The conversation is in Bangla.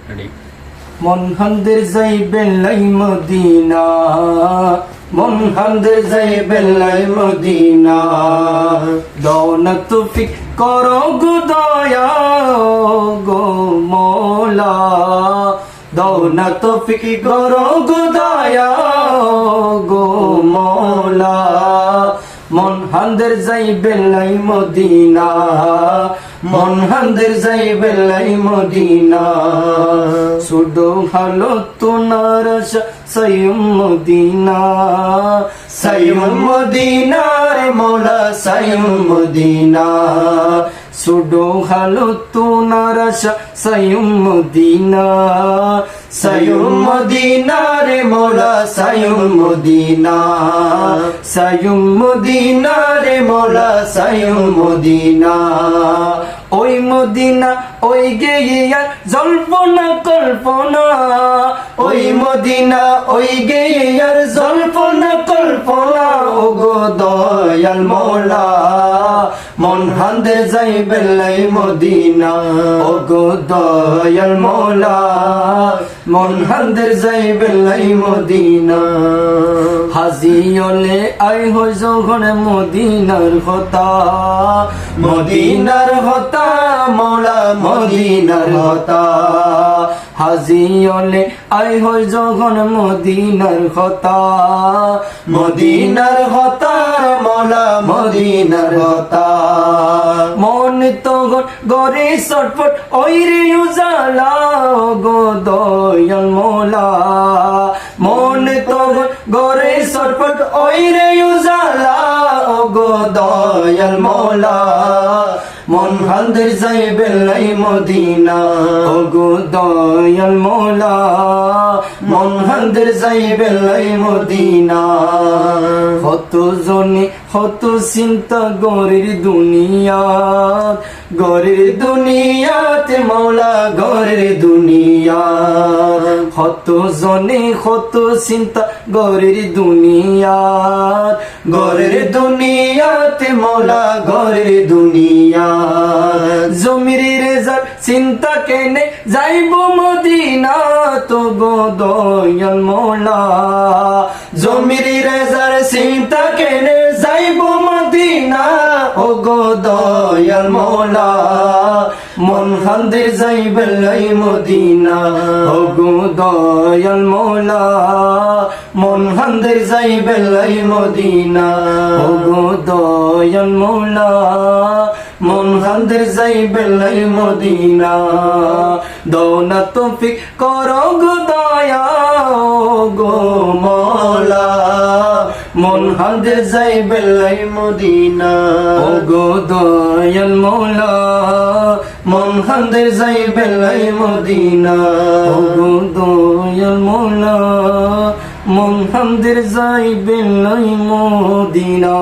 মন হান্দের যাইবেন লাই মদিনা, মন হান্দের যাইবেন লাই মদিনা। দাও না তৌফিক করো গো দয়া গো মওলা, দাও না তৌফিক করো গো দয়া গো মওলা। মন হান্দের যাইবেন লাই মদিনা, মন হান্দের যাইবেন লাই মদিনা। শুধু ভালো তোনার সাইয়ুম মদিনা, সাইয়ুম মদিনা রে মওলা সাইয়ুম মদিনা। শুধু ভালো তোনার সাইয়ুম মদিনা, সাইয়ুম মদিনা রে মওলা সাইয়ুম মদিনা। সাইয়ুম মদিনা রে মওলা সাইয়ুম মদিনা। ওই মদিনা ওই গেয়ে জল্পনা কল্পনা, ওই মদিনা ওই গেয়ে জল্পনা কল্পনা। ও গো দয়াল মওলা মন হান্দের যাইবেন লাই মদিনা, ও গো দয়াল মওলা মন হান্দের যাইবেন লাই মদিনা। হাজিয়লে আই হই যখন মদিনার কথা, মদিনার কথা মওলা মদিনার কথা। হাজিয়লে আই হই যখন মদিনার কথা, মদিনার কথা মওলা মদিনার কথা। মন তখন গরে ছটফট ওই রে উজালা গো দয়াল মওলা। মন তখন গরে ছটফট ওই রে উজালা ও গো দয়াল মওলা। মন হান্দের যাইবেন লাই মদিনা, ও গো দয়াল মওলা মন হান্দের যাইবেন লাই মদিনা। কত জনে কত চিন্তা গরের দুনিয়াত, গরের দুনিয়াতে মওলা গরের দুনিয়াত। কত জনে কত চিন্তা গরের দুনিয়াত, গরের দুনিয়াতে মওলা গরের দুনিয়াত। জমির রেজার চিন্তা কেনে যাইব মদিনা, তো গো দয়াল মওলা। জমির রেজার চিন্তা কেনে যাইব মদিনা, ও গো দয়াল মওলা মন হান্দের যাইবেন লাই মদিনা, ও গো দয়াল মওলা মন হান্দের যাইবেন লাই মদিনা। ও গো দয়াল মওলা মন হান্দের যাইবেন লাই মদিনা। দাও না তৌফিক করো গো দয়া গো মওলা মন হান্দের যাইবেন লাই মদিনা। ও গো দয়াল মওলা মন হান্দের যাইবেন লাই মদিনা। ও গো দয়াল মওলা মন হান্দের যাইবেন লাই মদিনা।